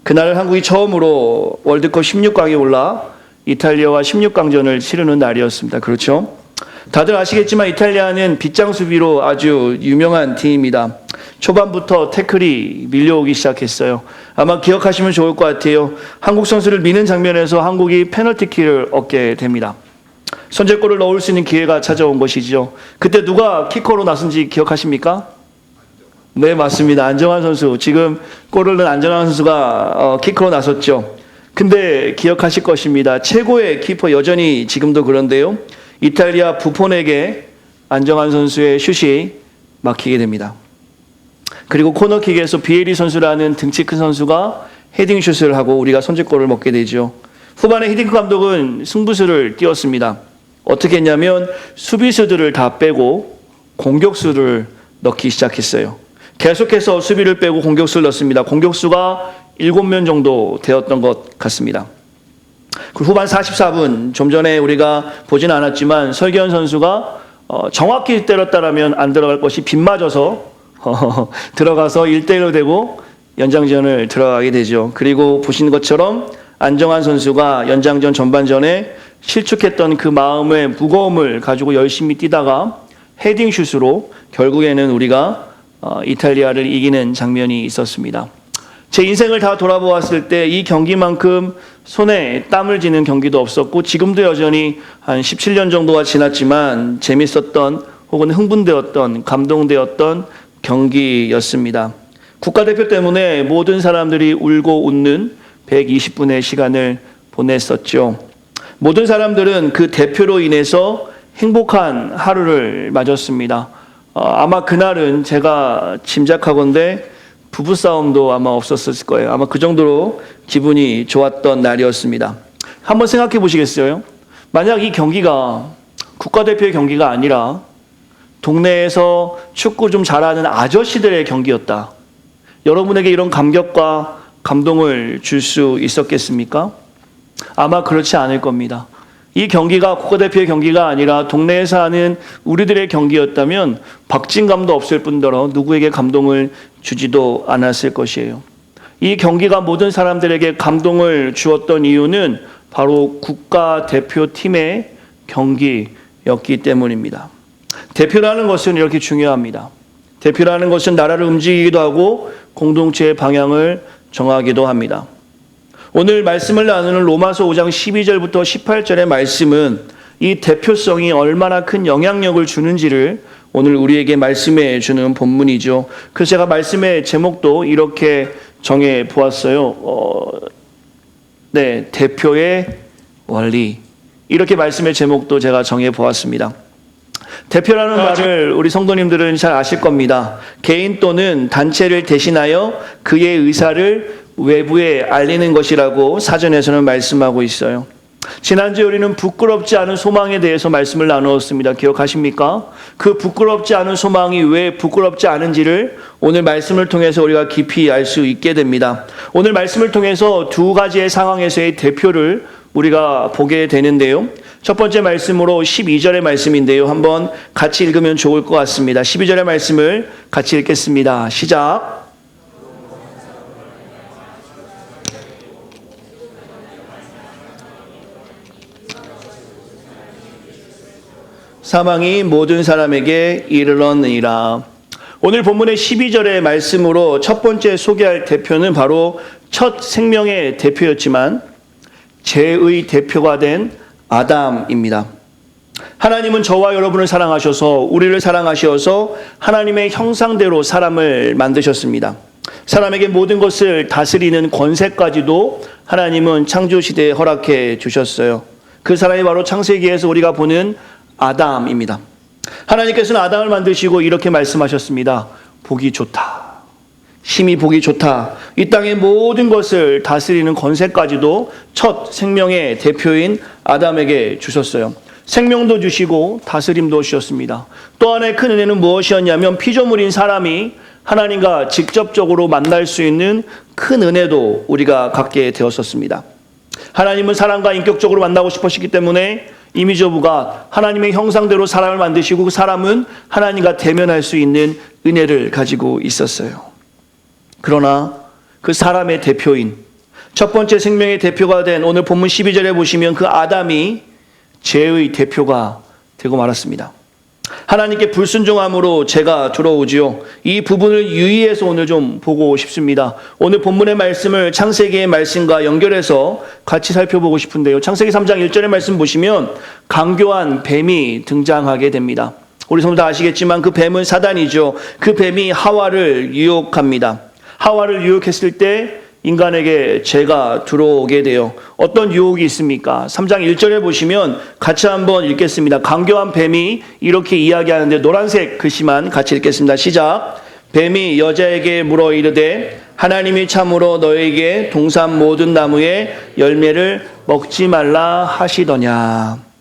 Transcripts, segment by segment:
그날 한국이 처음으로 월드컵 16강에 올라 이탈리아와 16강전을 치르는 날이었습니다. 그렇죠? 다들 아시겠지만 이탈리아는 빗장 수비로 아주 유명한 팀입니다. 초반부터 태클이 밀려오기 시작했어요. 아마 기억하시면 좋을 것 같아요. 한국 선수를 미는 장면에서 한국이 페널티킥을 얻게 됩니다. 선제골을 넣을 수 있는 기회가 찾아온 것이죠. 그때 누가 키커로 나선지 기억하십니까? 네, 맞습니다. 안정환 선수. 지금 골을 넣은 안정환 선수가 키커로 나섰죠. 근데 기억하실 것입니다. 최고의 키퍼 여전히 지금도 그런데요. 이탈리아 부폰에게 안정환 선수의 슛이 막히게 됩니다. 그리고 코너킥에서 비에리 선수라는 등치 큰 선수가 헤딩슛을 하고 우리가 선제골을 먹게 되죠. 후반에 히딩크 감독은 승부수를 띄웠습니다. 어떻게 했냐면 수비수들을 다 빼고 공격수를 넣기 시작했어요. 계속해서 수비를 빼고 공격수를 넣습니다. 공격수가 7명 정도 되었던 것 같습니다. 그 후반 44분, 좀 전에 우리가 보지는 않았지만 설기현 선수가 정확히 때렸다라면 안 들어갈 것이 빗맞아서 들어가서 1대1로 되고 연장전을 들어가게 되죠. 그리고 보신 것처럼 안정환 선수가 연장전 전반전에 실축했던 그 마음의 무거움을 가지고 열심히 뛰다가 헤딩슛으로 결국에는 우리가 이탈리아를 이기는 장면이 있었습니다. 제 인생을 다 돌아보았을 때 이 경기만큼 손에 땀을 쥐는 경기도 없었고 지금도 여전히 한 17년 정도가 지났지만 재밌었던 혹은 흥분되었던 감동되었던 경기였습니다. 국가대표 때문에 모든 사람들이 울고 웃는 120분의 시간을 보냈었죠. 모든 사람들은 그 대표로 인해서 행복한 하루를 맞았습니다. 아마 그날은 제가 짐작하건대 부부싸움도 아마 없었을 거예요. 아마 그 정도로 기분이 좋았던 날이었습니다. 한번 생각해 보시겠어요? 만약 이 경기가 국가대표의 경기가 아니라 동네에서 축구 좀 잘하는 아저씨들의 경기였다. 여러분에게 이런 감격과 감동을 줄 수 있었겠습니까? 아마 그렇지 않을 겁니다. 이 경기가 국가대표의 경기가 아니라 동네에서 하는 우리들의 경기였다면 박진감도 없을 뿐더러 누구에게 감동을 주지도 않았을 것이에요. 이 경기가 모든 사람들에게 감동을 주었던 이유는 바로 국가대표팀의 경기였기 때문입니다. 대표라는 것은 이렇게 중요합니다. 대표라는 것은 나라를 움직이기도 하고 공동체의 방향을 정하기도 합니다. 오늘 말씀을 나누는 로마서 5장 12절부터 18절의 말씀은 이 대표성이 얼마나 큰 영향력을 주는지를 오늘 우리에게 말씀해 주는 본문이죠. 그래서 제가 말씀의 제목도 이렇게 정해 보았어요. 대표의 원리. 이렇게 말씀의 제목도 제가 정해 보았습니다. 대표라는 말을 우리 성도님들은 잘 아실 겁니다. 개인 또는 단체를 대신하여 그의 의사를 외부에 알리는 것이라고 사전에서는 말씀하고 있어요. 지난주에 우리는 부끄럽지 않은 소망에 대해서 말씀을 나누었습니다. 기억하십니까? 그 부끄럽지 않은 소망이 왜 부끄럽지 않은지를 오늘 말씀을 통해서 우리가 깊이 알 수 있게 됩니다. 오늘 말씀을 통해서 두 가지의 상황에서의 대표를 우리가 보게 되는데요. 첫 번째 말씀으로 12절의 말씀인데요. 한번 같이 읽으면 좋을 것 같습니다. 12절의 말씀을 같이 읽겠습니다. 시작. 사망이 모든 사람에게 이르렀느니라. 오늘 본문의 12절의 말씀으로 첫 번째 소개할 대표는 바로 첫 생명의 대표였지만 죄의 대표가 된 아담입니다. 하나님은 저와 여러분을 사랑하셔서 우리를 사랑하셔서 하나님의 형상대로 사람을 만드셨습니다. 사람에게 모든 것을 다스리는 권세까지도 하나님은 창조시대에 허락해 주셨어요. 그 사람이 바로 창세기에서 우리가 보는 아담입니다. 하나님께서는 아담을 만드시고 이렇게 말씀하셨습니다. 보기 좋다. 심히 보기 좋다. 이 땅의 모든 것을 다스리는 권세까지도 첫 생명의 대표인 아담에게 주셨어요. 생명도 주시고 다스림도 주셨습니다. 또 하나의 큰 은혜는 무엇이었냐면 피조물인 사람이 하나님과 직접적으로 만날 수 있는 큰 은혜도 우리가 갖게 되었었습니다. 하나님은 사람과 인격적으로 만나고 싶으시기 때문에 이미저부가 하나님의 형상대로 사람을 만드시고 그 사람은 하나님과 대면할 수 있는 은혜를 가지고 있었어요. 그러나 그 사람의 대표인 첫 번째 생명의 대표가 된 오늘 본문 12절에 보시면 그 아담이 죄의 대표가 되고 말았습니다. 하나님께 불순종함으로 죄가 들어오지요. 이 부분을 유의해서 오늘 좀 보고 싶습니다. 오늘 본문의 말씀을 창세기의 말씀과 연결해서 같이 살펴보고 싶은데요. 창세기 3장 1절의 말씀 보시면 강교한 뱀이 등장하게 됩니다. 우리 성도 다 아시겠지만 그 뱀은 사단이죠. 그 뱀이 하와를 유혹합니다. 하와를 유혹했을 때 인간에게 죄가 들어오게 돼요. 어떤 유혹이 있습니까? 3장 1절에 보시면 같이 한번 읽겠습니다. 강교한 뱀이 이렇게 이야기하는데 노란색 글씨만 같이 읽겠습니다. 시작. 뱀이 여자에게 물어 이르되 하나님이 참으로 너에게 동산 모든 나무의 열매를 먹지 말라 하시더냐.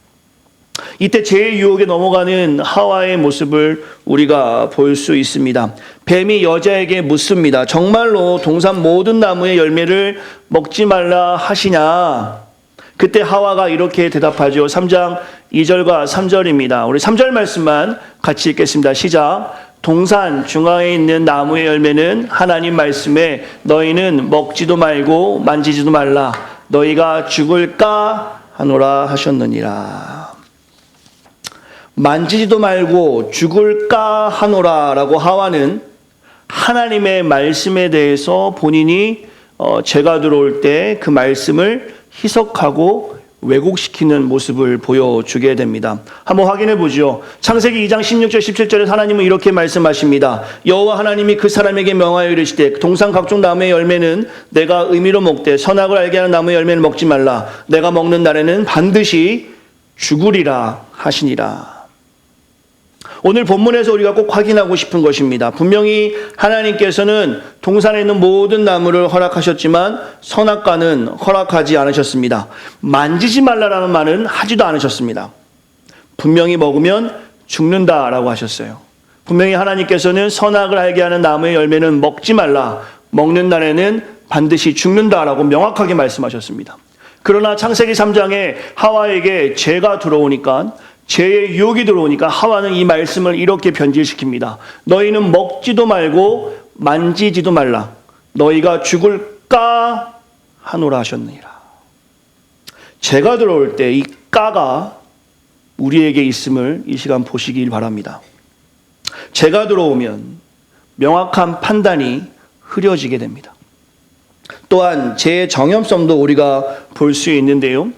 이때 죄의 유혹에 넘어가는 하와의 모습을 우리가 볼 수 있습니다. 뱀이 여자에게 묻습니다. 정말로 동산 모든 나무의 열매를 먹지 말라 하시냐? 그때 하와가 이렇게 대답하죠. 3장 2절과 3절입니다. 우리 3절 말씀만 같이 읽겠습니다. 시작. 동산 중앙에 있는 나무의 열매는 하나님 말씀에 너희는 먹지도 말고 만지지도 말라. 너희가 죽을까 하노라 하셨느니라. 만지지도 말고 죽을까 하노라 라고 하와는 하나님의 말씀에 대해서 본인이 죄가 들어올 때 그 말씀을 희석하고 왜곡시키는 모습을 보여주게 됩니다. 한번 확인해 보죠. 창세기 2장 16절 17절에 하나님은 이렇게 말씀하십니다. 여호와 하나님이 그 사람에게 명하여 이르시되 동산 각종 나무의 열매는 내가 의미로 먹되 선악을 알게 하는 나무의 열매를 먹지 말라. 내가 먹는 날에는 반드시 죽으리라 하시니라. 오늘 본문에서 우리가 꼭 확인하고 싶은 것입니다. 분명히 하나님께서는 동산에 있는 모든 나무를 허락하셨지만 선악과는 허락하지 않으셨습니다. 만지지 말라라는 말은 하지도 않으셨습니다. 분명히 먹으면 죽는다라고 하셨어요. 분명히 하나님께서는 선악을 알게 하는 나무의 열매는 먹지 말라, 먹는 날에는 반드시 죽는다라고 명확하게 말씀하셨습니다. 그러나 창세기 3장에 하와에게 죄가 들어오니까 죄의 유혹이 들어오니까 하와는 이 말씀을 이렇게 변질시킵니다. 너희는 먹지도 말고 만지지도 말라. 너희가 죽을까 하노라 하셨느니라. 죄가 들어올 때 이 까가 우리에게 있음을 이 시간 보시길 바랍니다. 죄가 들어오면 명확한 판단이 흐려지게 됩니다. 또한 죄의 정염성도 우리가 볼 수 있는데요.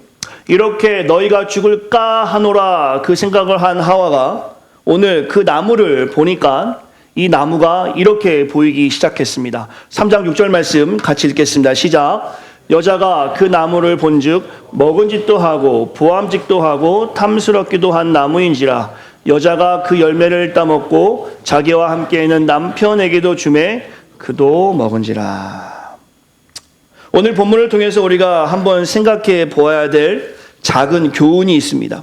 이렇게 너희가 죽을까 하노라 그 생각을 한 하와가 오늘 그 나무를 보니까 이 나무가 이렇게 보이기 시작했습니다. 3장 6절 말씀 같이 읽겠습니다. 시작. 여자가 그 나무를 본즉 먹은짓도 하고 보암직도 하고 탐스럽기도 한 나무인지라 여자가 그 열매를 따먹고 자기와 함께 있는 남편에게도 주매 그도 먹은지라. 오늘 본문을 통해서 우리가 한번 생각해 보아야 될 작은 교훈이 있습니다.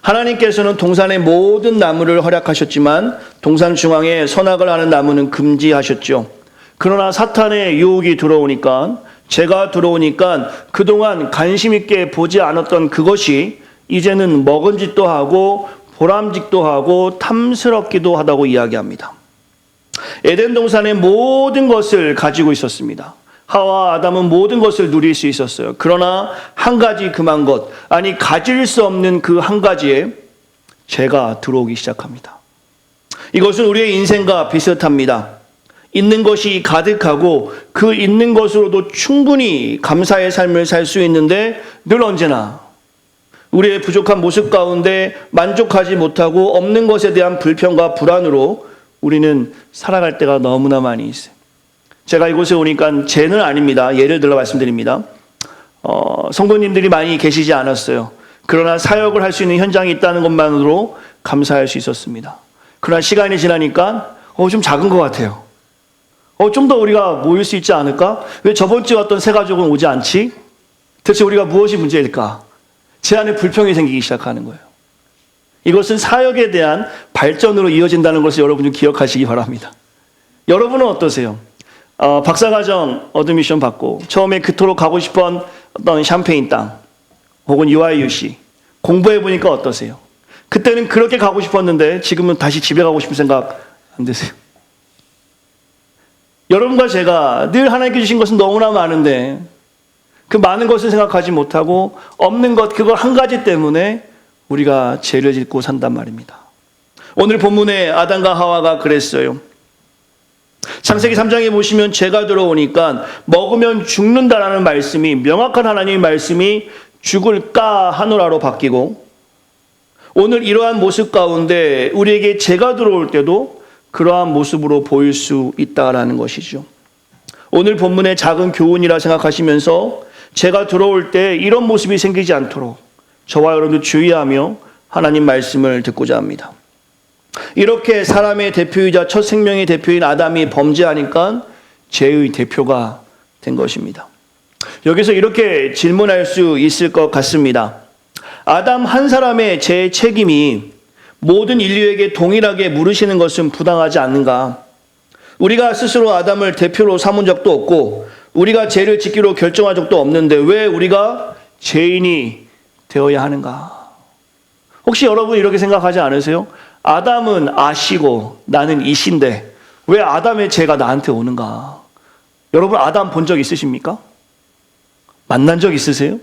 하나님께서는 동산의 모든 나무를 허락하셨지만 동산 중앙에 선악을 하는 나무는 금지하셨죠. 그러나 사탄의 유혹이 들어오니까 죄가 들어오니까 그동안 관심 있게 보지 않았던 그것이 이제는 먹은짓도 하고 보람직도 하고 탐스럽기도 하다고 이야기합니다. 에덴 동산의 모든 것을 가지고 있었습니다. 하와 아담은 모든 것을 누릴 수 있었어요. 그러나 한 가지 금한 것, 아니 가질 수 없는 그 한 가지에 죄가 들어오기 시작합니다. 이것은 우리의 인생과 비슷합니다. 있는 것이 가득하고 그 있는 것으로도 충분히 감사의 삶을 살 수 있는데 늘 언제나 우리의 부족한 모습 가운데 만족하지 못하고 없는 것에 대한 불평과 불안으로 우리는 살아갈 때가 너무나 많이 있어요. 제가 이곳에 오니까 죄는 아닙니다. 예를 들어 말씀드립니다. 성도님들이 많이 계시지 않았어요. 그러나 사역을 할 수 있는 현장이 있다는 것만으로 감사할 수 있었습니다. 그러나 시간이 지나니까 좀 작은 것 같아요. 좀 더 우리가 모일 수 있지 않을까? 왜 저번 주에 왔던 새 가족은 오지 않지? 대체 우리가 무엇이 문제일까? 제 안에 불평이 생기기 시작하는 거예요. 이것은 사역에 대한 발전으로 이어진다는 것을 여러분 좀 기억하시기 바랍니다. 여러분은 어떠세요? 박사과정 어드미션 받고 처음에 그토록 가고 싶었던 샴페인 땅 혹은 UIUC 공부해 보니까 어떠세요? 그때는 그렇게 가고 싶었는데 지금은 다시 집에 가고 싶은 생각 안 드세요? 여러분과 제가 늘 하나님께 주신 것은 너무나 많은데 그 많은 것을 생각하지 못하고 없는 것 그거 한 가지 때문에 우리가 죄를 짓고 산단 말입니다. 오늘 본문에 아담과 하와가 그랬어요. 창세기 3장에 보시면 죄가 들어오니까 먹으면 죽는다라는 말씀이, 명확한 하나님의 말씀이 죽을까 하노라로 바뀌고, 오늘 이러한 모습 가운데 우리에게 죄가 들어올 때도 그러한 모습으로 보일 수 있다라는 것이죠. 오늘 본문의 작은 교훈이라 생각하시면서 죄가 들어올 때 이런 모습이 생기지 않도록 저와 여러분도 주의하며 하나님 말씀을 듣고자 합니다. 이렇게 사람의 대표이자 첫 생명의 대표인 아담이 범죄하니까 죄의 대표가 된 것입니다. 여기서 이렇게 질문할 수 있을 것 같습니다. 아담 한 사람의 죄의 책임이 모든 인류에게 동일하게 물으시는 것은 부당하지 않는가? 우리가 스스로 아담을 대표로 삼은 적도 없고 우리가 죄를 짓기로 결정한 적도 없는데 왜 우리가 죄인이 되어야 하는가? 혹시 여러분 이렇게 생각하지 않으세요? 아담은 아씨고 나는 이씨인데 왜 아담의 죄가 나한테 오는가? 여러분 아담 본 적 있으십니까? 만난 적 있으세요?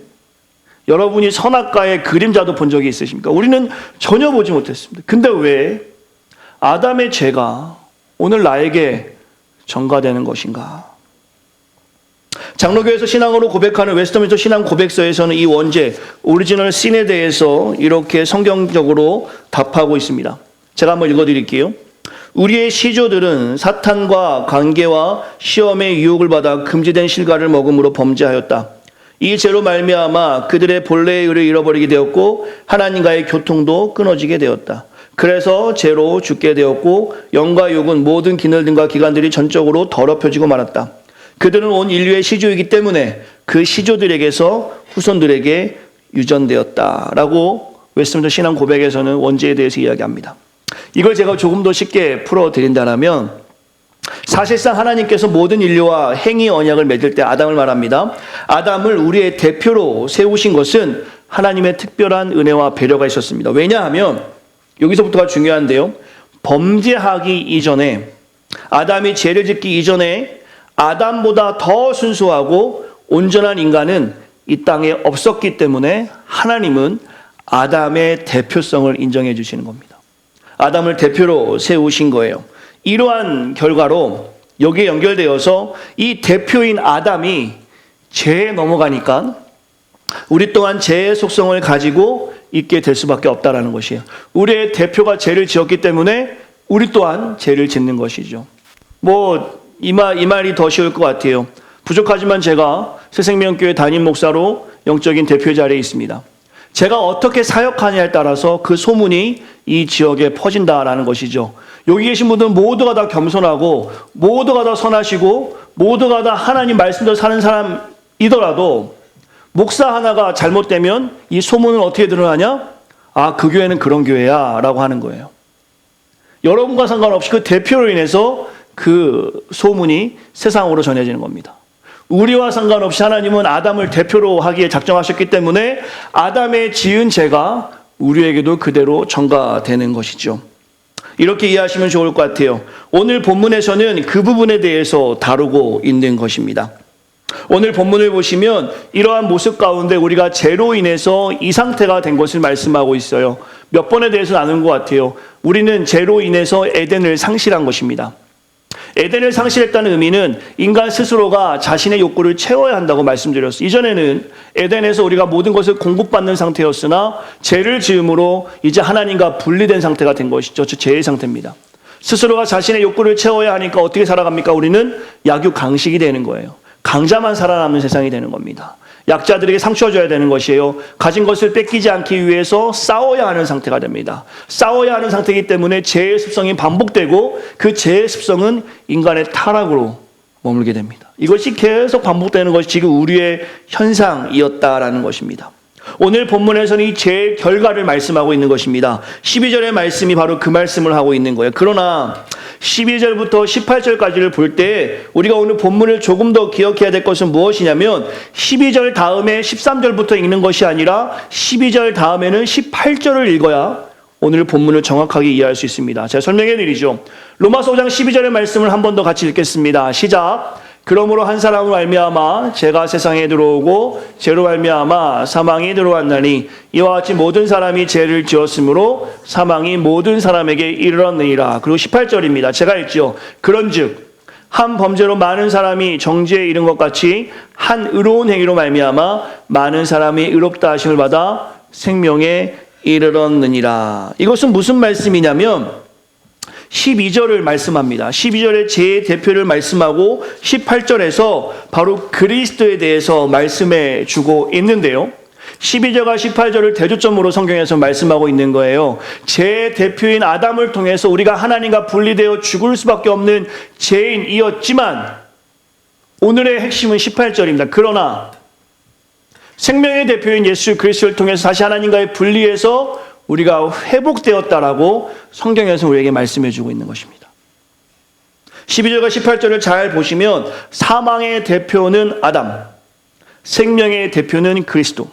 여러분이 선악과의 그림자도 본 적이 있으십니까? 우리는 전혀 보지 못했습니다. 근데 왜 아담의 죄가 오늘 나에게 전가되는 것인가? 장로교에서 신앙으로 고백하는 웨스터민스터 신앙 고백서에서는 이 원죄, 오리지널 신에 대해서 이렇게 성경적으로 답하고 있습니다. 제가 한번 읽어드릴게요. 우리의 시조들은 사탄과 관계와 시험의 유혹을 받아 금지된 실과를 먹음으로 범죄하였다. 이 죄로 말미암아 그들의 본래의 의를 잃어버리게 되었고 하나님과의 교통도 끊어지게 되었다. 그래서 죄로 죽게 되었고 영과 육은 모든 기능들과 기관들이 전적으로 더럽혀지고 말았다. 그들은 온 인류의 시조이기 때문에 그 시조들에게서 후손들에게 유전되었다라고 웨스터민스터 신앙 고백에서는 원죄에 대해서 이야기합니다. 이걸 제가 조금 더 쉽게 풀어드린다면 사실상 하나님께서 모든 인류와 행위 언약을 맺을 때 아담을 말합니다. 아담을 우리의 대표로 세우신 것은 하나님의 특별한 은혜와 배려가 있었습니다. 왜냐하면 여기서부터가 중요한데요. 범죄하기 이전에 아담이 죄를 짓기 이전에 아담보다 더 순수하고 온전한 인간은 이 땅에 없었기 때문에 하나님은 아담의 대표성을 인정해 주시는 겁니다. 아담을 대표로 세우신 거예요. 이러한 결과로 여기에 연결되어서 이 대표인 아담이 죄에 넘어가니까 우리 또한 죄의 속성을 가지고 있게 될 수밖에 없다는 것이에요. 우리의 대표가 죄를 지었기 때문에 우리 또한 죄를 짓는 것이죠. 이 말이 더 쉬울 것 같아요. 부족하지만 제가 새생명교회 담임 목사로 영적인 대표 자리에 있습니다. 제가 어떻게 사역하냐에 따라서 그 소문이 이 지역에 퍼진다라는 것이죠. 여기 계신 분들은 모두가 다 겸손하고 모두가 다 선하시고 모두가 다 하나님 말씀대로 사는 사람이더라도 목사 하나가 잘못되면 이 소문은 어떻게 드러나냐? 아, 그 교회는 그런 교회야 라고 하는 거예요. 여러분과 상관없이 그 대표로 인해서 그 소문이 세상으로 전해지는 겁니다. 우리와 상관없이 하나님은 아담을 대표로 하기에 작정하셨기 때문에 아담의 지은 죄가 우리에게도 그대로 전가되는 것이죠. 이렇게 이해하시면 좋을 것 같아요. 오늘 본문에서는 그 부분에 대해서 다루고 있는 것입니다. 오늘 본문을 보시면 이러한 모습 가운데 우리가 죄로 인해서 이 상태가 된 것을 말씀하고 있어요. 몇 번에 대해서 나눈 것 같아요. 우리는 죄로 인해서 에덴을 상실한 것입니다. 에덴을 상실했다는 의미는 인간 스스로가 자신의 욕구를 채워야 한다고 말씀드렸어요. 이전에는 에덴에서 우리가 모든 것을 공급받는 상태였으나 죄를 지음으로 이제 하나님과 분리된 상태가 된 것이죠. 즉 죄의 상태입니다. 스스로가 자신의 욕구를 채워야 하니까 어떻게 살아갑니까? 우리는 약육강식이 되는 거예요. 강자만 살아남는 세상이 되는 겁니다. 약자들에게 상처 줘야 되는 것이에요. 가진 것을 뺏기지 않기 위해서 싸워야 하는 상태가 됩니다. 싸워야 하는 상태이기 때문에 죄의 습성이 반복되고 그 죄의 습성은 인간의 타락으로 머물게 됩니다. 이것이 계속 반복되는 것이 지금 우리의 현상이었다라는 것입니다. 오늘 본문에서는 이 죄의 결과를 말씀하고 있는 것입니다. 12절의 말씀이 바로 그 말씀을 하고 있는 거예요. 그러나 12절부터 18절까지를 볼 때 우리가 오늘 본문을 조금 더 기억해야 될 것은 무엇이냐면 12절 다음에 13절부터 읽는 것이 아니라 12절 다음에는 18절을 읽어야 오늘 본문을 정확하게 이해할 수 있습니다. 제가 설명해 드리죠. 로마서 5장 12절의 말씀을 한 번 더 같이 읽겠습니다. 시작. 그러므로 한 사람으로 말미암아 죄가 세상에 들어오고 죄로 말미암아 사망이 들어왔나니 이와 같이 모든 사람이 죄를 지었으므로 사망이 모든 사람에게 이르렀느니라. 그리고 18절입니다. 제가 읽지요. 그런즉 한 범죄로 많은 사람이 정죄에 이른 것 같이 한 의로운 행위로 말미암아 많은 사람이 의롭다 하심을 받아 생명에 이르렀느니라. 이것은 무슨 말씀이냐면 12절을 말씀합니다. 12절에 죄의 대표를 말씀하고 18절에서 바로 그리스도에 대해서 말씀해 주고 있는데요. 12절과 18절을 대조점으로 성경에서 말씀하고 있는 거예요. 죄의 대표인 아담을 통해서 우리가 하나님과 분리되어 죽을 수밖에 없는 죄인이었지만 오늘의 핵심은 18절입니다. 그러나 생명의 대표인 예수 그리스도를 통해서 다시 하나님과의 분리해서 우리가 회복되었다라고 성경에서 우리에게 말씀해 주고 있는 것입니다. 12절과 18절을 잘 보시면 사망의 대표는 아담, 생명의 대표는 그리스도,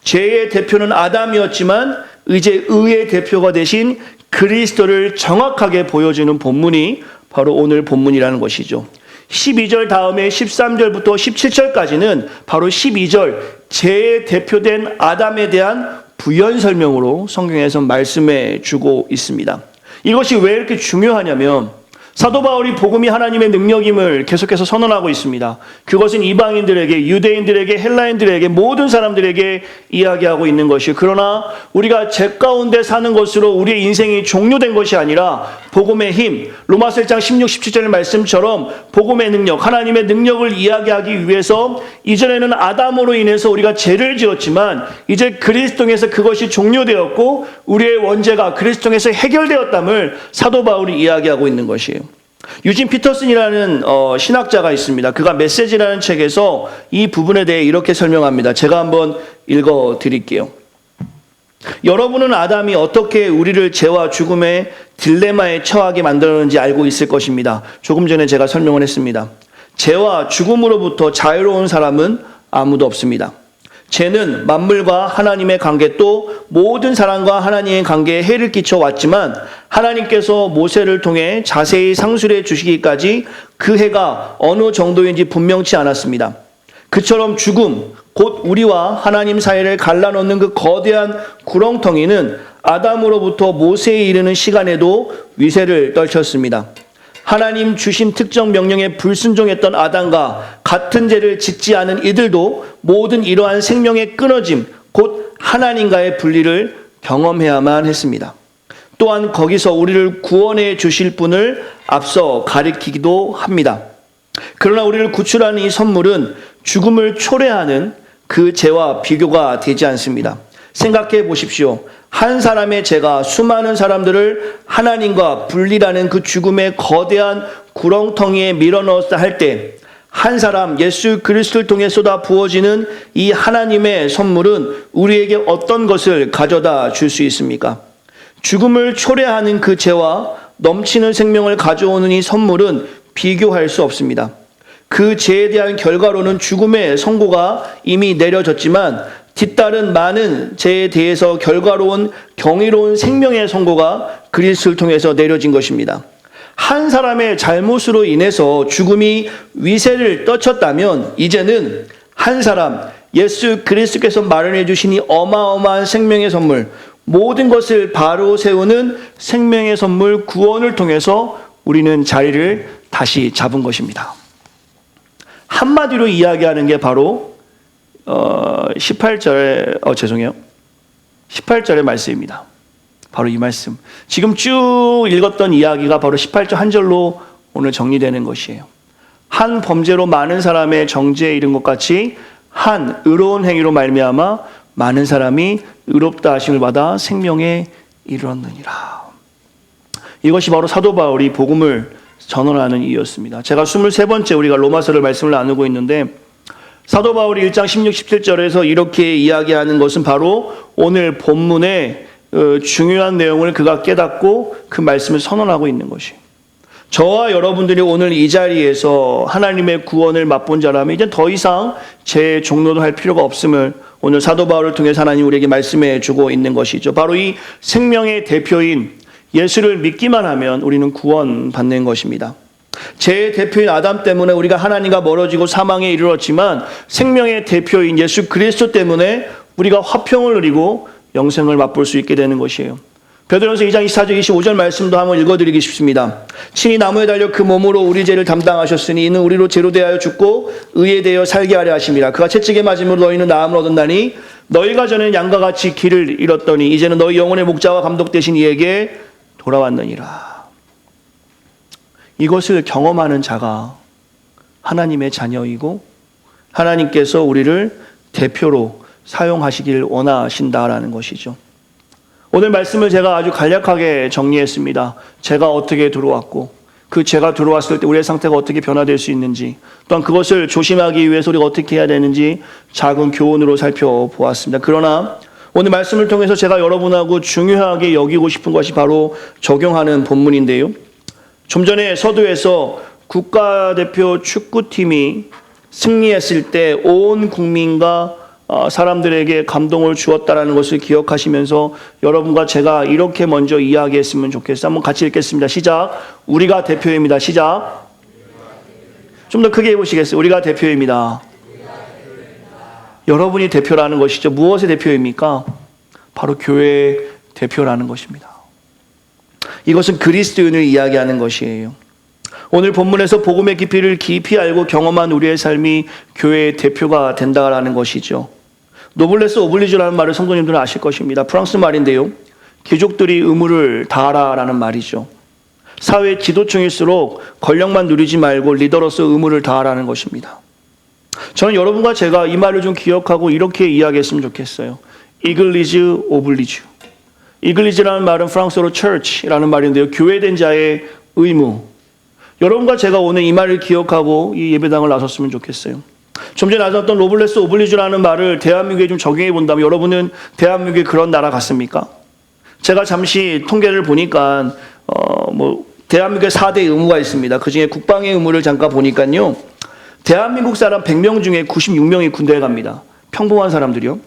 죄의 대표는 아담이었지만 이제 의의 대표가 되신 그리스도를 정확하게 보여주는 본문이 바로 오늘 본문이라는 것이죠. 12절 다음에 13절부터 17절까지는 바로 12절 죄의 대표된 아담에 대한 부연 설명으로 성경에서 말씀해 주고 있습니다. 이것이 왜 이렇게 중요하냐면 사도 바울이 복음이 하나님의 능력임을 계속해서 선언하고 있습니다. 그것은 이방인들에게, 유대인들에게, 헬라인들에게, 모든 사람들에게 이야기하고 있는 것이, 그러나 우리가 죄 가운데 사는 것으로 우리의 인생이 종료된 것이 아니라 복음의 힘, 로마서 1장 16, 17절 말씀처럼 복음의 능력, 하나님의 능력을 이야기하기 위해서 이전에는 아담으로 인해서 우리가 죄를 지었지만 이제 그리스도에서 그것이 종료되었고 우리의 원죄가 그리스도에서 해결되었담을 사도 바울이 이야기하고 있는 것이에요. 유진 피터슨이라는 신학자가 있습니다. 그가 메시지라는 책에서 이 부분에 대해 이렇게 설명합니다. 제가 한번 읽어 드릴게요. 여러분은 아담이 어떻게 우리를 죄와 죽음의 딜레마에 처하게 만들었는지 알고 있을 것입니다. 조금 전에 제가 설명을 했습니다. 죄와 죽음으로부터 자유로운 사람은 아무도 없습니다. 죄는 만물과 하나님의 관계 또 모든 사람과 하나님의 관계에 해를 끼쳐 왔지만 하나님께서 모세를 통해 자세히 상술해 주시기까지 그 해가 어느 정도인지 분명치 않았습니다. 그처럼 죽음, 곧 우리와 하나님 사이를 갈라놓는 그 거대한 구렁텅이는 아담으로부터 모세에 이르는 시간에도 위세를 떨쳤습니다. 하나님 주신 특정 명령에 불순종했던 아담과 같은 죄를 짓지 않은 이들도 모든 이러한 생명의 끊어짐, 곧 하나님과의 분리를 경험해야만 했습니다. 또한 거기서 우리를 구원해 주실 분을 앞서 가리키기도 합니다. 그러나 우리를 구출하는 이 선물은 죽음을 초래하는 그 죄와 비교가 되지 않습니다. 생각해 보십시오. 한 사람의 죄가 수많은 사람들을 하나님과 분리라는 그 죽음의 거대한 구렁텅이에 밀어넣었다 할 때 한 사람 예수 그리스도를 통해 쏟아 부어지는 이 하나님의 선물은 우리에게 어떤 것을 가져다 줄 수 있습니까? 죽음을 초래하는 그 죄와 넘치는 생명을 가져오는 이 선물은 비교할 수 없습니다. 그 죄에 대한 결과로는 죽음의 선고가 이미 내려졌지만 뒤따른 많은 죄에 대해서 결과로운 경이로운 생명의 선고가 그리스도를 통해서 내려진 것입니다. 한 사람의 잘못으로 인해서 죽음이 위세를 떨쳤다면 이제는 한 사람 예수 그리스도께서 마련해 주신 이 어마어마한 생명의 선물, 모든 것을 바로 세우는 생명의 선물 구원을 통해서 우리는 자리를 다시 잡은 것입니다. 한마디로 이야기하는 게 바로 18절의 말씀입니다. 바로 이 말씀. 지금 쭉 읽었던 이야기가 바로 18절 한 절로 오늘 정리되는 것이에요. 한 범죄로 많은 사람의 정죄에 이른 것 같이 한 의로운 행위로 말미암아 많은 사람이 의롭다 하심을 받아 생명에 이르렀느니라. 이것이 바로 사도 바울이 복음을 전언하는 이유였습니다. 제가 23번째 우리가 로마서를 말씀을 나누고 있는데 사도 바울이 1장 16, 17절에서 이렇게 이야기하는 것은 바로 오늘 본문의 중요한 내용을 그가 깨닫고 그 말씀을 선언하고 있는 것이에요. 저와 여러분들이 오늘 이 자리에서 하나님의 구원을 맛본 자라면 이제 더 이상 제 종로도 할 필요가 없음을 오늘 사도 바울을 통해서 하나님 우리에게 말씀해 주고 있는 것이죠. 바로 이 생명의 대표인 예수를 믿기만 하면 우리는 구원받는 것입니다. 죄의 대표인 아담 때문에 우리가 하나님과 멀어지고 사망에 이르렀지만 생명의 대표인 예수 그리스도 때문에 우리가 화평을 누리고 영생을 맛볼 수 있게 되는 것이에요. 베드로전서 2장 24절 25절 말씀도 한번 읽어드리기 싶습니다. 친히 나무에 달려 그 몸으로 우리 죄를 담당하셨으니 이는 우리로 죄로 대하여 죽고 의에 대하여 살게 하려 하심이라. 그가 채찍에 맞음으로 너희는 나음을 얻었나니 너희가 전에는 양과 같이 길을 잃었더니 이제는 너희 영혼의 목자와 감독 되신 이에게 돌아왔느니라. 이것을 경험하는 자가 하나님의 자녀이고 하나님께서 우리를 대표로 사용하시길 원하신다라는 것이죠. 오늘 말씀을 제가 아주 간략하게 정리했습니다. 제가 어떻게 들어왔고 그 제가 들어왔을 때 우리의 상태가 어떻게 변화될 수 있는지, 또한 그것을 조심하기 위해서 우리가 어떻게 해야 되는지 작은 교훈으로 살펴보았습니다. 그러나 오늘 말씀을 통해서 제가 여러분하고 중요하게 여기고 싶은 것이 바로 적용하는 본문인데요. 좀 전에 서두에서 국가대표 축구팀이 승리했을 때 온 국민과 사람들에게 감동을 주었다라는 것을 기억하시면서 여러분과 제가 이렇게 먼저 이야기했으면 좋겠어요. 한번 같이 읽겠습니다. 시작. 우리가 대표입니다. 시작. 좀 더 크게 해보시겠어요? 우리가 대표입니다. 여러분이 대표라는 것이죠. 무엇의 대표입니까? 바로 교회의 대표라는 것입니다. 이것은 그리스도인을 이야기하는 것이에요. 오늘 본문에서 복음의 깊이를 깊이 알고 경험한 우리의 삶이 교회의 대표가 된다라는 것이죠. 노블레스 오블리주라는 말을 성도님들은 아실 것입니다. 프랑스 말인데요. 귀족들이 의무를 다하라라는 말이죠. 사회 지도층일수록 권력만 누리지 말고 리더로서 의무를 다하라는 것입니다. 저는 여러분과 제가 이 말을 좀 기억하고 이렇게 이야기했으면 좋겠어요. 이글리즈 오블리주. 이글리즈라는 말은 프랑스어로 church라는 말인데요. 교회된 자의 의무. 여러분과 제가 오늘 이 말을 기억하고 이 예배당을 나섰으면 좋겠어요. 좀 전에 나섰던 노블레스 오블리주라는 말을 대한민국에 좀 적용해 본다면 여러분은 대한민국에 그런 나라 같습니까? 제가 잠시 통계를 보니까 대한민국에 4대 의무가 있습니다. 그중에 국방의 의무를 잠깐 보니까요. 대한민국 사람 100명 중에 96명이 군대에 갑니다. 평범한 사람들이요.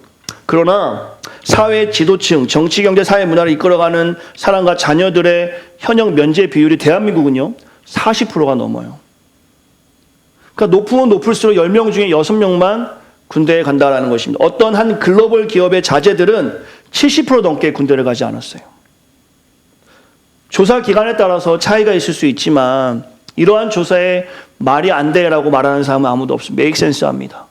그러나 사회 지도층, 정치, 경제, 사회, 문화를 이끌어가는 사람과 자녀들의 현역 면제 비율이 대한민국은요. 40%가 넘어요. 그러니까 높으면 높을수록 10명 중에 6명만 군대에 간다라는 것입니다. 어떤 한 글로벌 기업의 자제들은 70% 넘게 군대를 가지 않았어요. 조사 기간에 따라서 차이가 있을 수 있지만 이러한 조사에 말이 안 돼라고 말하는 사람은 아무도 없습니다. make sense 합니다.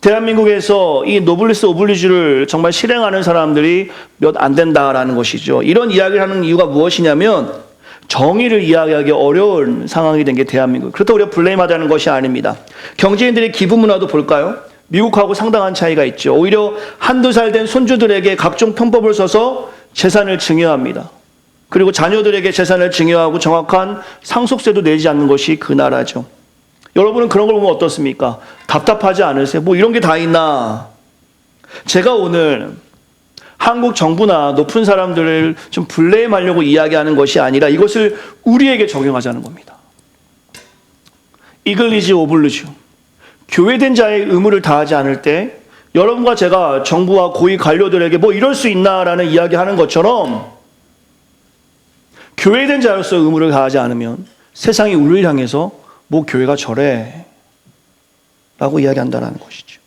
대한민국에서 이 노블리스 오블리주를 정말 실행하는 사람들이 몇 안 된다라는 것이죠. 이런 이야기를 하는 이유가 무엇이냐면 정의를 이야기하기 어려운 상황이 된 게 대한민국. 그렇다고 우리가 블레임하자는 것이 아닙니다. 경제인들의 기부 문화도 볼까요? 미국하고 상당한 차이가 있죠. 오히려 한두 살 된 손주들에게 각종 편법을 써서 재산을 증여합니다. 그리고 자녀들에게 재산을 증여하고 정확한 상속세도 내지 않는 것이 그 나라죠. 여러분은 그런 걸 보면 어떻습니까? 답답하지 않으세요? 뭐 이런 게 다 있나? 제가 오늘 한국 정부나 높은 사람들을 좀 블레임하려고 이야기하는 것이 아니라 이것을 우리에게 적용하자는 겁니다. 이글리즈 오블리주. 교회된 자의 의무를 다하지 않을 때 여러분과 제가 정부와 고위 관료들에게 뭐 이럴 수 있나라는 이야기하는 것처럼 교회된 자로서 의무를 다하지 않으면 세상이 우리를 향해서 뭐 교회가 저래 라고 이야기한다는 것이죠.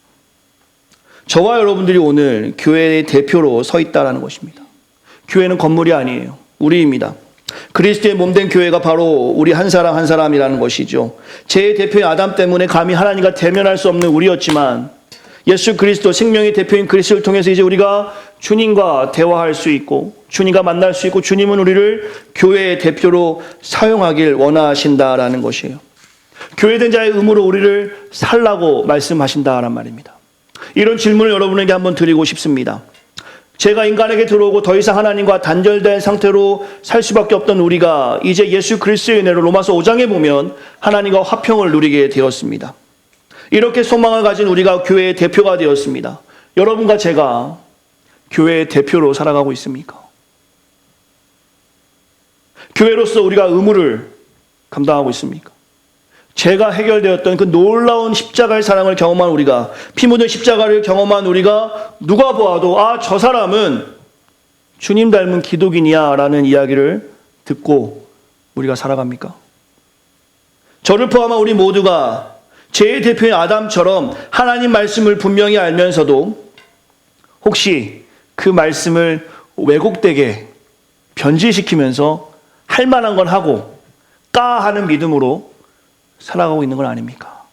저와 여러분들이 오늘 교회의 대표로 서 있다는 것입니다. 교회는 건물이 아니에요. 우리입니다. 그리스도의 몸된 교회가 바로 우리 한 사람 한 사람이라는 것이죠. 제 대표인 아담 때문에 감히 하나님과 대면할 수 없는 우리였지만 예수 그리스도 생명의 대표인 그리스도를 통해서 이제 우리가 주님과 대화할 수 있고 주님과 만날 수 있고 주님은 우리를 교회의 대표로 사용하길 원하신다라는 것이에요. 교회된 자의 의무로 우리를 살라고 말씀하신다란 말입니다. 이런 질문을 여러분에게 한번 드리고 싶습니다. 제가 인간에게 들어오고 더 이상 하나님과 단절된 상태로 살 수밖에 없던 우리가 이제 예수 그리스도의 은혜로 로마서 5장에 보면 하나님과 화평을 누리게 되었습니다. 이렇게 소망을 가진 우리가 교회의 대표가 되었습니다. 여러분과 제가 교회의 대표로 살아가고 있습니까? 교회로서 우리가 의무를 감당하고 있습니까? 죄가 해결되었던 그 놀라운 십자가의 사랑을 경험한 우리가, 피 묻은 십자가를 경험한 우리가 누가 보아도 아, 저 사람은 주님 닮은 기독인이야 라는 이야기를 듣고 우리가 살아갑니까? 저를 포함한 우리 모두가 죄의 대표인 아담처럼 하나님 말씀을 분명히 알면서도 혹시 그 말씀을 왜곡되게 변질시키면서 할 만한 건 하고 하는 믿음으로 살아가고 있는 건 아닙니까?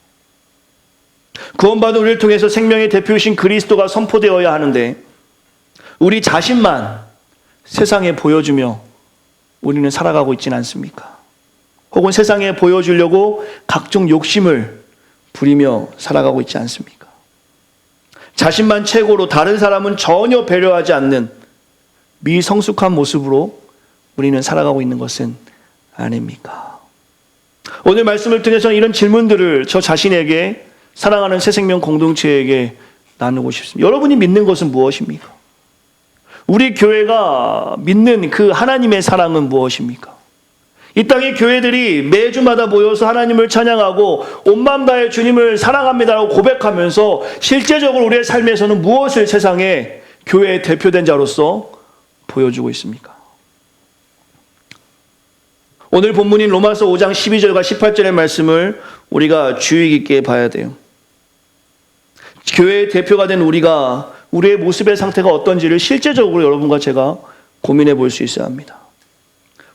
구원받은 우리를 통해서 생명의 대표이신 그리스도가 선포되어야 하는데 우리 자신만 세상에 보여주며 우리는 살아가고 있지는 않습니까? 혹은 세상에 보여주려고 각종 욕심을 부리며 살아가고 있지 않습니까? 자신만 최고로 다른 사람은 전혀 배려하지 않는 미성숙한 모습으로 우리는 살아가고 있는 것은 아닙니까? 오늘 말씀을 통해서 이런 질문들을 저 자신에게, 사랑하는 새생명 공동체에게 나누고 싶습니다. 여러분이 믿는 것은 무엇입니까? 우리 교회가 믿는 그 하나님의 사랑은 무엇입니까? 이 땅의 교회들이 매주마다 모여서 하나님을 찬양하고 온 마음 다해 주님을 사랑합니다라고 고백하면서 실제적으로 우리의 삶에서는 무엇을 세상에 교회의 대표된 자로서 보여주고 있습니까? 오늘 본문인 로마서 5장 12절과 18절의 말씀을 우리가 주의 깊게 봐야 돼요. 교회의 대표가 된 우리가 우리의 모습의 상태가 어떤지를 실제적으로 여러분과 제가 고민해 볼 수 있어야 합니다.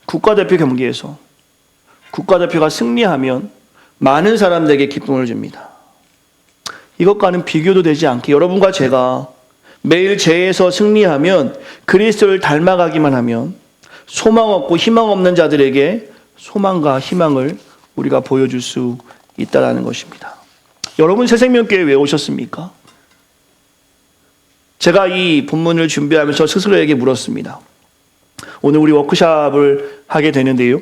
국가대표 경기에서 국가대표가 승리하면 많은 사람들에게 기쁨을 줍니다. 이것과는 비교도 되지 않게 여러분과 제가 매일 죄에서 승리하면, 그리스도를 닮아가기만 하면 소망 없고 희망 없는 자들에게 소망과 희망을 우리가 보여줄 수 있다는 것입니다. 여러분 새생명교회 왜 오셨습니까? 제가 이 본문을 준비하면서 스스로에게 물었습니다. 오늘 우리 워크숍을 하게 되는데요.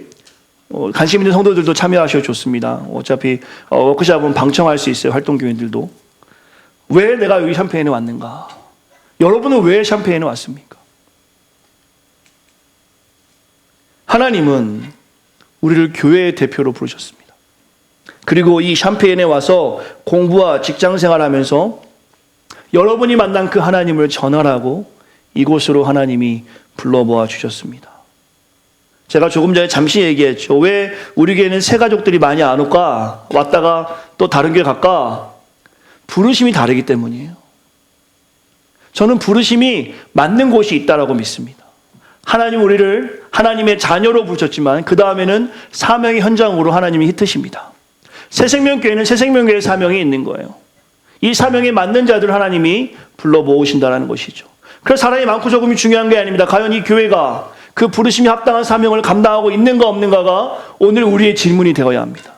관심 있는 성도들도 참여하셔도 좋습니다. 어차피 워크숍은 방청할 수 있어요. 활동교인들도. 왜 내가 여기 샴페인에 왔는가? 여러분은 왜 샴페인에 왔습니까? 하나님은 우리를 교회의 대표로 부르셨습니다. 그리고 이 샴페인에 와서 공부와 직장생활하면서 여러분이 만난 그 하나님을 전하라고 이곳으로 하나님이 불러모아 주셨습니다. 제가 조금 전에 잠시 얘기했죠. 왜 우리 교회는 새 가족들이 많이 안 올까? 왔다가 또 다른 교회 갈까? 부르심이 다르기 때문이에요. 저는 부르심이 맞는 곳이 있다라고 믿습니다. 하나님 우리를 하나님의 자녀로 부르셨지만 그 다음에는 사명의 현장으로 하나님이 흩으십니다. 새생명교회는 새생명교회의 사명이 있는 거예요. 이 사명에 맞는 자들을 하나님이 불러 모으신다는 것이죠. 그래서 사람이 많고 적음이 중요한 게 아닙니다. 과연 이 교회가 그 부르심이 합당한 사명을 감당하고 있는가 없는가가 오늘 우리의 질문이 되어야 합니다.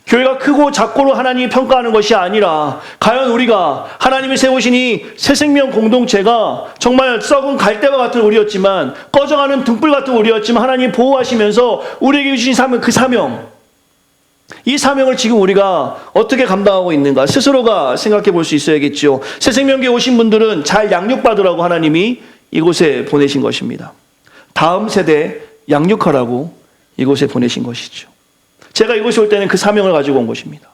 교회가 크고 작고로 하나님이 평가하는 것이 아니라 과연 우리가 하나님이 세우신 이 새생명 공동체가 정말 썩은 갈대와 같은 우리였지만, 꺼져가는 등불 같은 우리였지만 하나님이 보호하시면서 우리에게 주신 사명, 그 사명, 이 사명을 지금 우리가 어떻게 감당하고 있는가 스스로가 생각해 볼 수 있어야겠죠. 새생명교회 오신 분들은 잘 양육받으라고 하나님이 이곳에 보내신 것입니다. 다음 세대 양육하라고 이곳에 보내신 것이죠. 제가 이곳에 올 때는 그 사명을 가지고 온 것입니다.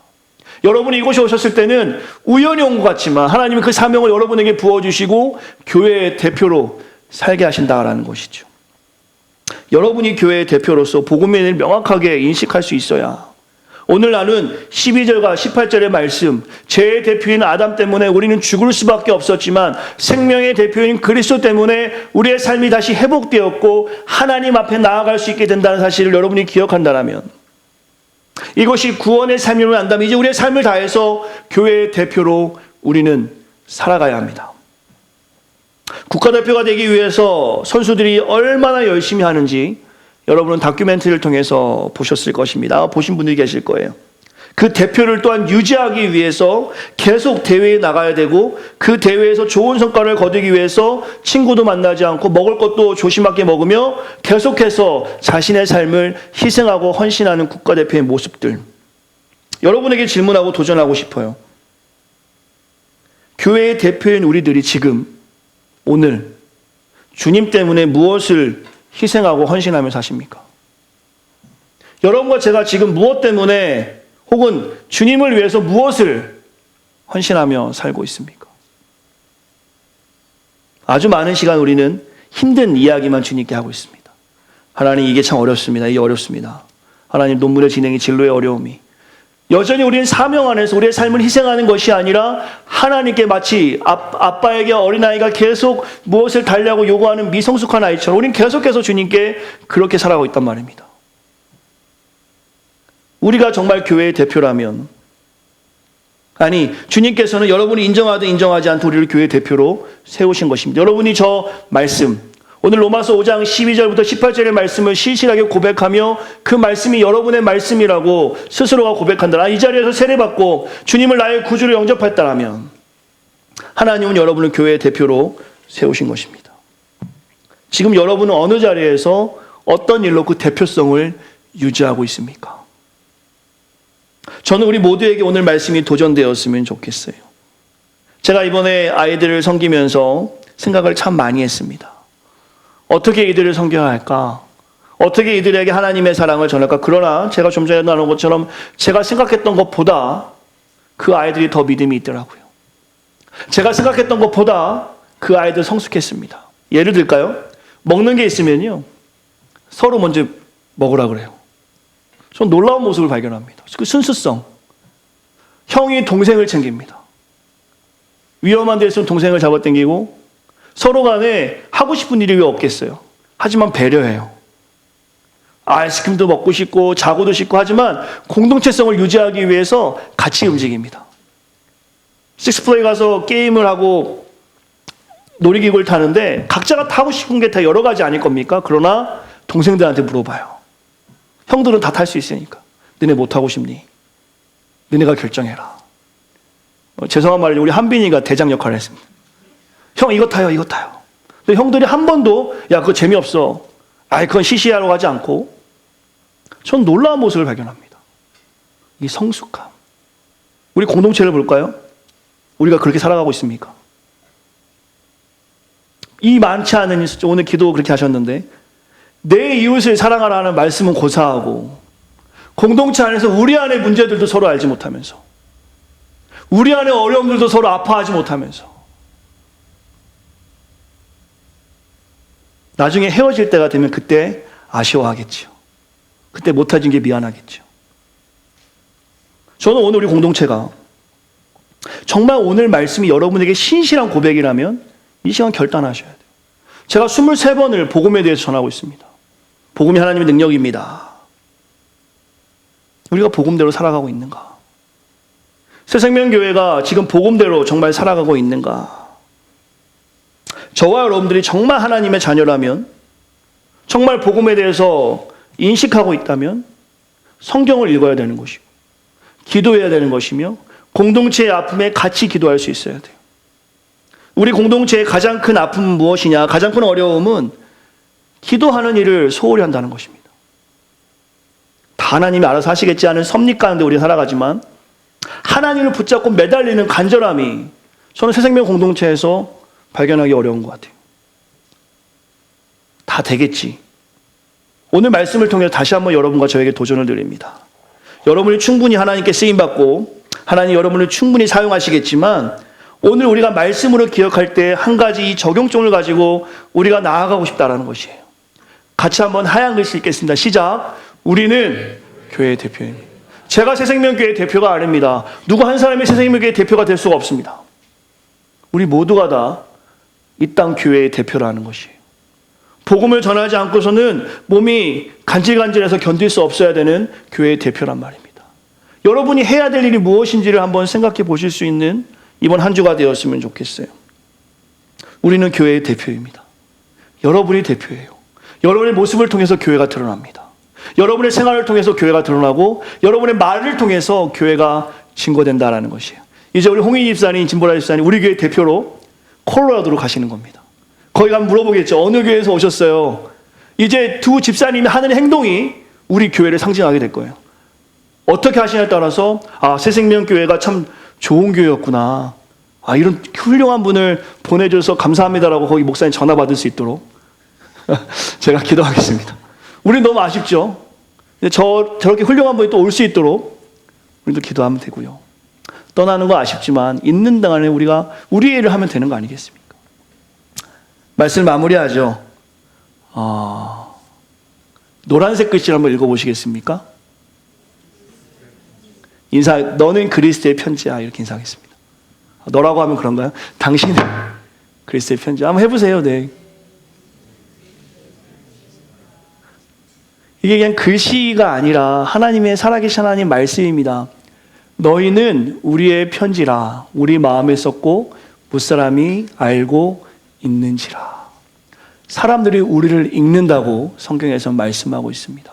여러분이 이곳에 오셨을 때는 우연히 온 것 같지만 하나님이 그 사명을 여러분에게 부어주시고 교회의 대표로 살게 하신다라는 것이죠. 여러분이 교회의 대표로서 복음의 의미를 명확하게 인식할 수 있어야 오늘 나눈 12절과 18절의 말씀, 죄의 대표인 아담 때문에 우리는 죽을 수밖에 없었지만 생명의 대표인 그리스도 때문에 우리의 삶이 다시 회복되었고 하나님 앞에 나아갈 수 있게 된다는 사실을 여러분이 기억한다면, 이것이 구원의 삶임을 안다면 이제 우리의 삶을 다해서 교회의 대표로 우리는 살아가야 합니다. 국가대표가 되기 위해서 선수들이 얼마나 열심히 하는지 여러분은 다큐멘터리를 통해서 보셨을 것입니다. 보신 분들이 계실 거예요. 그 대표를 또한 유지하기 위해서 계속 대회에 나가야 되고, 그 대회에서 좋은 성과를 거두기 위해서 친구도 만나지 않고 먹을 것도 조심하게 먹으며 계속해서 자신의 삶을 희생하고 헌신하는 국가대표의 모습들, 여러분에게 질문하고 도전하고 싶어요. 교회의 대표인 우리들이 지금 오늘 주님 때문에 무엇을 희생하고 헌신하며 사십니까? 여러분과 제가 지금 무엇 때문에 혹은 주님을 위해서 무엇을 헌신하며 살고 있습니까? 아주 많은 시간 우리는 힘든 이야기만 주님께 하고 있습니다. 하나님 이게 참 어렵습니다. 이게 어렵습니다. 하나님 논문의 진행이 진로의 어려움이, 여전히 우리는 사명 안에서 우리의 삶을 희생하는 것이 아니라 하나님께 마치 아빠에게 어린아이가 계속 무엇을 달라고 요구하는 미성숙한 아이처럼 우리는 계속해서 주님께 그렇게 살아가고 있단 말입니다. 우리가 정말 교회의 대표라면, 아니 주님께서는 여러분이 인정하든 인정하지 않든 우리를 교회의 대표로 세우신 것입니다. 여러분이 저 말씀, 오늘 로마서 5장 12절부터 18절의 말씀을 실실하게 고백하며 그 말씀이 여러분의 말씀이라고 스스로가 고백한다. 이 자리에서 세례받고 주님을 나의 구주로 영접했다라면 하나님은 여러분을 교회의 대표로 세우신 것입니다. 지금 여러분은 어느 자리에서 어떤 일로 그 대표성을 유지하고 있습니까? 저는 우리 모두에게 오늘 말씀이 도전되었으면 좋겠어요. 제가 이번에 아이들을 섬기면서 생각을 참 많이 했습니다. 어떻게 이들을 섬겨야 할까? 어떻게 이들에게 하나님의 사랑을 전할까? 그러나 제가 좀 전에 나눈 것처럼 제가 생각했던 것보다 그 아이들이 더 믿음이 있더라고요. 제가 생각했던 것보다 그 아이들 성숙했습니다. 예를 들까요? 먹는 게 있으면요, 서로 먼저 먹으라 그래요. 전 놀라운 모습을 발견합니다. 그 순수성. 형이 동생을 챙깁니다. 위험한 데 있으면 동생을 잡아당기고 서로 간에 하고 싶은 일이 왜 없겠어요? 하지만 배려해요. 아이스크림도 먹고 싶고 자고도 싶고 하지만 공동체성을 유지하기 위해서 같이 움직입니다. 식스플레이 가서 게임을 하고 놀이기구를 타는데 각자가 타고 싶은 게 다 여러 가지 아닐 겁니까? 그러나 동생들한테 물어봐요. 형들은 다 탈 수 있으니까. 너네 뭐 타고 싶니? 너네가 결정해라. 죄송한 말로 우리 한빈이가 대장 역할을 했습니다. 형 이거 타요, 이거 타요. 근데 형들이 한 번도 야 그거 재미없어. 아이 그건 시시하러 가지 않고 전 놀라운 모습을 발견합니다. 이 성숙함. 우리 공동체를 볼까요? 우리가 그렇게 살아가고 있습니까? 이 많지 않은 오늘 기도 그렇게 하셨는데 내 이웃을 사랑하라는 말씀은 고사하고 공동체 안에서 우리 안의 문제들도 서로 알지 못하면서 우리 안의 어려움들도 서로 아파하지 못하면서 나중에 헤어질 때가 되면 그때 아쉬워하겠죠. 그때 못해준 게 미안하겠죠. 저는 오늘 우리 공동체가 정말 오늘 말씀이 여러분에게 신실한 고백이라면 이 시간 결단하셔야 돼요. 제가 23번을 복음에 대해서 전하고 있습니다. 복음이 하나님의 능력입니다. 우리가 복음대로 살아가고 있는가? 새생명교회가 지금 복음대로 정말 살아가고 있는가? 저와 여러분들이 정말 하나님의 자녀라면, 정말 복음에 대해서 인식하고 있다면 성경을 읽어야 되는 것이고 기도해야 되는 것이며 공동체의 아픔에 같이 기도할 수 있어야 돼요. 우리 공동체의 가장 큰 아픔은 무엇이냐? 가장 큰 어려움은 기도하는 일을 소홀히 한다는 것입니다. 다 하나님이 알아서 하시겠지 하는 섭리 가운데 우리가 살아가지만 하나님을 붙잡고 매달리는 간절함이 저는 새생명 공동체에서 발견하기 어려운 것 같아요. 다 되겠지. 오늘 말씀을 통해 다시 한번 여러분과 저에게 도전을 드립니다. 여러분이 충분히 하나님께 쓰임받고 하나님 여러분을 충분히 사용하시겠지만 오늘 우리가 말씀으로 기억할 때 한 가지 이 적용점을 가지고 우리가 나아가고 싶다는 것이에요. 같이 한번 하얀 글씨 읽겠습니다. 시작. 우리는 교회의 대표입니다. 제가 새생명교회 대표가 아닙니다. 누구 한 사람이 새생명교회 대표가 될 수가 없습니다. 우리 모두가 다 이 땅 교회의 대표라는 것이에요. 복음을 전하지 않고서는 몸이 간질간질해서 견딜 수 없어야 되는 교회의 대표란 말입니다. 여러분이 해야 될 일이 무엇인지를 한번 생각해 보실 수 있는 이번 한 주가 되었으면 좋겠어요. 우리는 교회의 대표입니다. 여러분이 대표예요. 여러분의 모습을 통해서 교회가 드러납니다. 여러분의 생활을 통해서 교회가 드러나고 여러분의 말을 통해서 교회가 증거된다라는 것이에요. 이제 우리 홍희 집사님, 진보라 집사님 우리 교회 대표로 콜로라도로 가시는 겁니다. 거기 가면 물어보겠죠. 어느 교회에서 오셨어요? 이제 두 집사님이 하는 행동이 우리 교회를 상징하게 될 거예요. 어떻게 하시냐에 따라서 새생명교회가 참 좋은 교회였구나. 이런 훌륭한 분을 보내줘서 감사합니다라고 거기 목사님 전화 받을 수 있도록 제가 기도하겠습니다. 우리 너무 아쉽죠? 저렇게 훌륭한 분이 또 올 수 있도록 우리도 기도하면 되고요. 떠나는 거 아쉽지만 있는 동안에 우리가 우리 일을 하면 되는 거 아니겠습니까? 말씀을 마무리하죠. 노란색 글씨를 한번 읽어보시겠습니까? 너는 그리스도의 편지야. 이렇게 인사하겠습니다. 너라고 하면 그런가요? 당신은 그리스도의 편지야. 한번 해보세요. 네. 이게 그냥 글씨가 아니라 하나님의 살아계신 하나님 말씀입니다. 너희는 우리의 편지라. 우리 마음에 썼고 무사람이 알고 있는지라. 사람들이 우리를 읽는다고 성경에서 말씀하고 있습니다.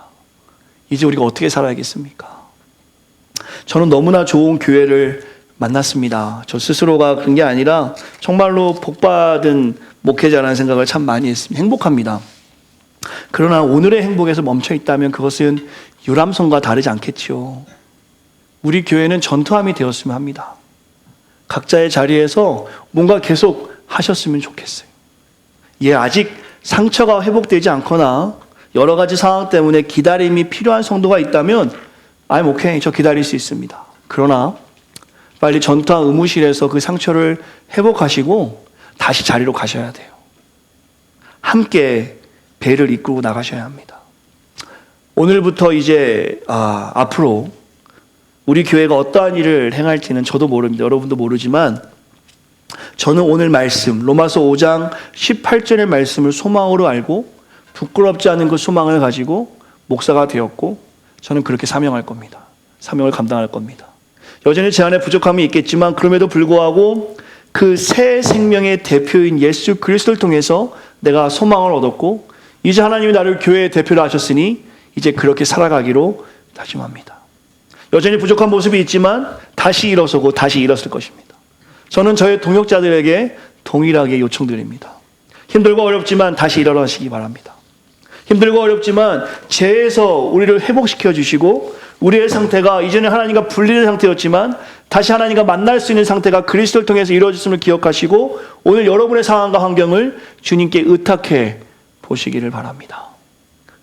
이제 우리가 어떻게 살아야겠습니까? 저는 너무나 좋은 교회를 만났습니다. 저 스스로가 그런 게 아니라 정말로 복받은 목회자라는 생각을 참 많이 했습니다. 행복합니다. 그러나 오늘의 행복에서 멈춰 있다면 그것은 유람선과 다르지 않겠지요. 우리 교회는 전투함이 되었으면 합니다. 각자의 자리에서 뭔가 계속 하셨으면 좋겠어요. 아직 상처가 회복되지 않거나 여러 가지 상황 때문에 기다림이 필요한 성도가 있다면 오케이, 저 기다릴 수 있습니다. 그러나 빨리 전투함 의무실에서 그 상처를 회복하시고 다시 자리로 가셔야 돼요. 함께 배를 이끌고 나가셔야 합니다. 오늘부터 이제 앞으로 우리 교회가 어떠한 일을 행할지는 저도 모릅니다. 여러분도 모르지만 저는 오늘 말씀 로마서 5장 18절의 말씀을 소망으로 알고 부끄럽지 않은 그 소망을 가지고 목사가 되었고 저는 그렇게 사명할 겁니다. 사명을 감당할 겁니다. 여전히 제 안에 부족함이 있겠지만 그럼에도 불구하고 그 새 생명의 대표인 예수 그리스도를 통해서 내가 소망을 얻었고 이제 하나님이 나를 교회의 대표로 하셨으니 이제 그렇게 살아가기로 다짐합니다. 여전히 부족한 모습이 있지만 다시 일어서고 다시 일었을 것입니다. 저는 저의 동역자들에게 동일하게 요청드립니다. 힘들고 어렵지만 다시 일어나시기 바랍니다. 힘들고 어렵지만 죄에서 우리를 회복시켜 주시고 우리의 상태가 이전에 하나님과 분리된 상태였지만 다시 하나님과 만날 수 있는 상태가 그리스도를 통해서 이루어졌음을 기억하시고 오늘 여러분의 상황과 환경을 주님께 의탁해 보시기를 바랍니다.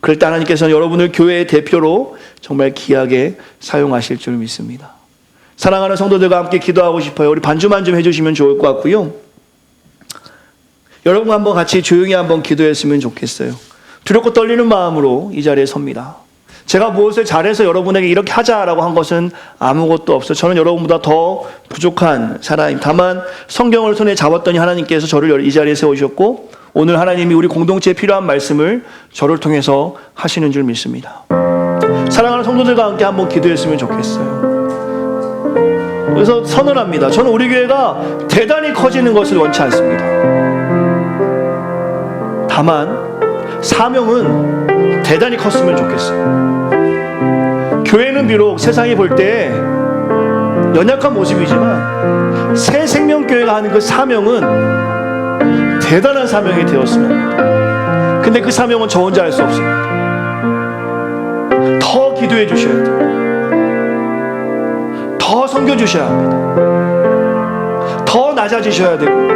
그럴 때 하나님께서는 여러분을 교회의 대표로 정말 귀하게 사용하실 줄 믿습니다. 사랑하는 성도들과 함께 기도하고 싶어요. 우리 반주만 좀 해주시면 좋을 것 같고요. 여러분 한번 같이 조용히 한번 기도했으면 좋겠어요. 두렵고 떨리는 마음으로 이 자리에 섭니다. 제가 무엇을 잘해서 여러분에게 이렇게 하자라고 한 것은 아무것도 없어요. 저는 여러분보다 더 부족한 사람입니다. 다만 성경을 손에 잡았더니 하나님께서 저를 이 자리에 세우셨고 오늘 하나님이 우리 공동체에 필요한 말씀을 저를 통해서 하시는 줄 믿습니다. 사랑하는 성도들과 함께 한번 기도했으면 좋겠어요. 그래서 선언합니다. 저는 우리 교회가 대단히 커지는 것을 원치 않습니다. 다만 사명은 대단히 컸으면 좋겠어요. 교회는 비록 세상이 볼 때 연약한 모습이지만 새 생명교회가 하는 그 사명은 대단한 사명이 되었으면 합니다. 근데 그 사명은 저 혼자 할 수 없습니다. 더 기도해 주셔야 돼요. 더 섬겨 주셔야 합니다. 더 낮아지셔야 되고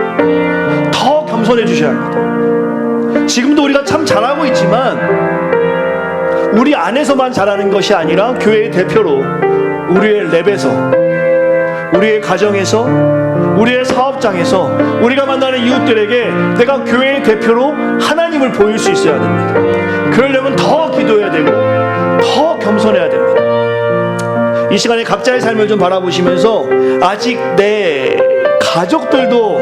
더 겸손해 주셔야 합니다. 지금도 우리가 참 잘하고 있지만 우리 안에서만 잘하는 것이 아니라 교회의 대표로 우리의 랩에서 우리의 가정에서 우리의 사업장에서 우리가 만나는 이웃들에게 내가 교회의 대표로 하나님을 보일 수 있어야 됩니다. 그러려면 더 기도해야 되고 더 겸손해야 됩니다. 이 시간에 각자의 삶을 좀 바라보시면서 아직 내 가족들도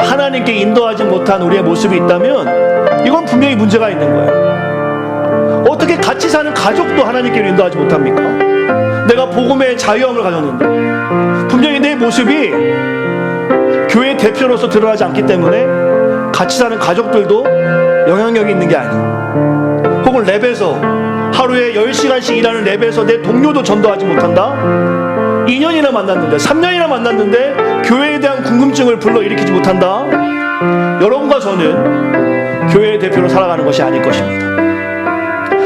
하나님께 인도하지 못한 우리의 모습이 있다면 이건 분명히 문제가 있는 거예요. 어떻게 같이 사는 가족도 하나님께 인도하지 못합니까? 내가 복음의 자유함을 가졌는데 분명히 내 모습이 교회 대표로서 드러나지 않기 때문에 같이 사는 가족들도 영향력이 있는 게 아니에요. 혹은 랩에서 하루에 10시간씩 일하는 랩에서 내 동료도 전도하지 못한다? 2년이나 만났는데 3년이나 만났는데 교회에 대한 궁금증을 불러일으키지 못한다? 여러분과 저는 교회의 대표로 살아가는 것이 아닐 것입니다.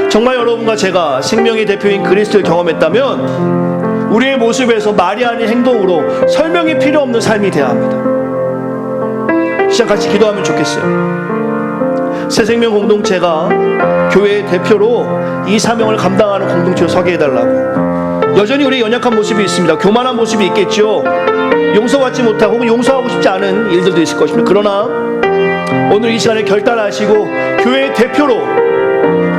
정말 여러분과 제가 생명의 대표인 그리스도를 경험했다면 우리의 모습에서 말이 아닌 행동으로 설명이 필요 없는 삶이 되어야 합니다. 시작 같이 기도하면 좋겠어요. 새생명 공동체가 교회의 대표로 이 사명을 감당하는 공동체로 서게 해달라고. 여전히 우리의 연약한 모습이 있습니다. 교만한 모습이 있겠죠. 용서받지 못하고 혹은 용서하고 싶지 않은 일들도 있을 것입니다. 그러나 오늘 이 시간에 결단하시고 교회의 대표로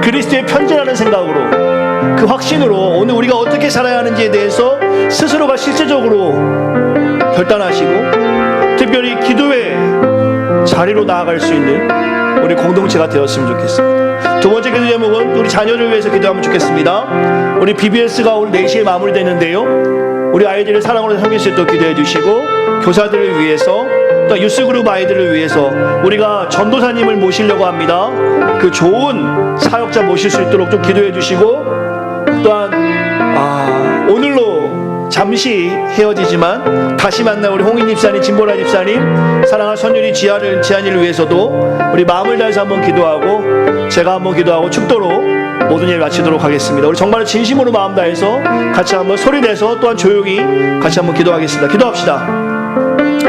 그리스도의 편지라는 생각으로 그 확신으로 오늘 우리가 어떻게 살아야 하는지에 대해서 스스로가 실제적으로 결단하시고 특별히 기도의 자리로 나아갈 수 있는 우리 공동체가 되었으면 좋겠습니다. 두 번째 기도 제목은 우리 자녀를 위해서 기도하면 좋겠습니다. 우리 BBS가 오늘 4시에 마무리되는데요, 우리 아이들을 사랑으로 섬길 수 있도록 기도해 주시고, 교사들을 위해서 또 유스그룹 아이들을 위해서 우리가 전도사님을 모시려고 합니다. 그 좋은 사역자 모실 수 있도록 좀 기도해 주시고, 또한 오늘로 잠시 헤어지지만 다시 만나 우리 홍인 집사님, 진보라 집사님, 사랑하는 선율이 지안이를 위해서도 우리 마음을 다해서 한번 기도하고 제가 한번 기도하고 축도로 모든 일 마치도록 하겠습니다. 우리 정말 진심으로 마음 다해서 같이 한번 소리 내서 또한 조용히 같이 한번 기도하겠습니다. 기도합시다.